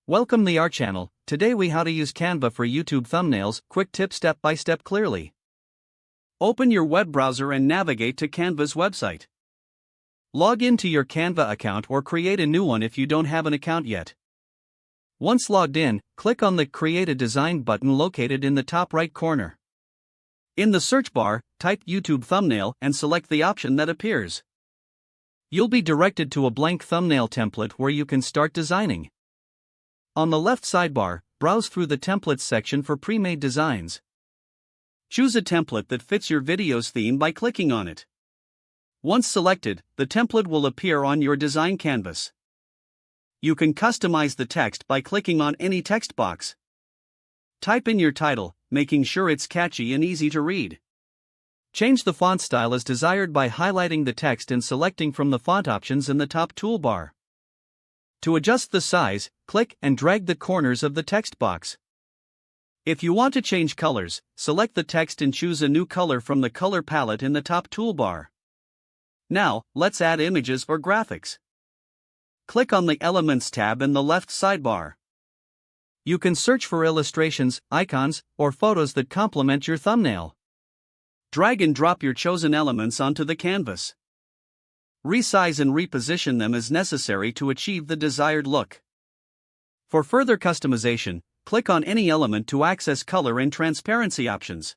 Welcome to our channel. Today we how to use Canva for YouTube thumbnails. Quick tip step by step clearly. Open your web browser and navigate to Canva's website. Log into your Canva account or create a new one if you don't have an account yet. Once logged in, click on the Create a Design button located in the top right corner. In the search bar, type YouTube thumbnail and select the option that appears. You'll be directed to a blank thumbnail template where you can start designing. On the left sidebar, browse through the Templates section for pre-made designs. Choose a template that fits your video's theme by clicking on it. Once selected, the template will appear on your design canvas. You can customize the text by clicking on any text box. Type in your title, making sure it's catchy and easy to read. Change the font style as desired by highlighting the text and selecting from the font options in the top toolbar. To adjust the size, click and drag the corners of the text box. If you want to change colors, select the text and choose a new color from the color palette in the top toolbar. Now, let's add images or graphics. Click on the Elements tab in the left sidebar. You can search for illustrations, icons, or photos that complement your thumbnail. Drag and drop your chosen elements onto the canvas. Resize and reposition them as necessary to achieve the desired look. For further customization, click on any element to access color and transparency options.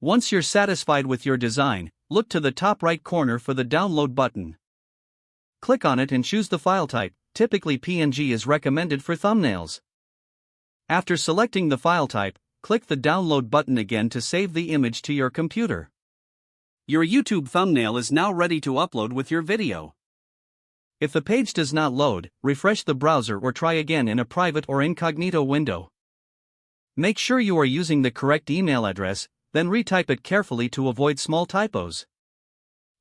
Once you're satisfied with your design, look to the top right corner for the Download button. Click on it and choose the file type. Typically PNG is recommended for thumbnails. After selecting the file type, click the Download button again to save the image to your computer. Your YouTube thumbnail is now ready to upload with your video. If the page does not load, refresh the browser or try again in a private or incognito window. Make sure you are using the correct email address, then retype it carefully to avoid small typos.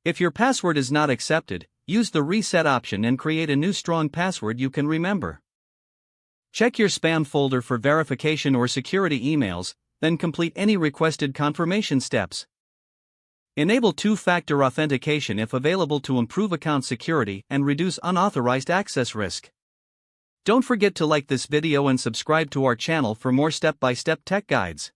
If your password is not accepted, use the reset option and create a new strong password you can remember. Check your spam folder for verification or security emails, then complete any requested confirmation steps. Enable two-factor authentication if available to improve account security and reduce unauthorized access risk. Don't forget to like this video and subscribe to our channel for more step-by-step tech guides.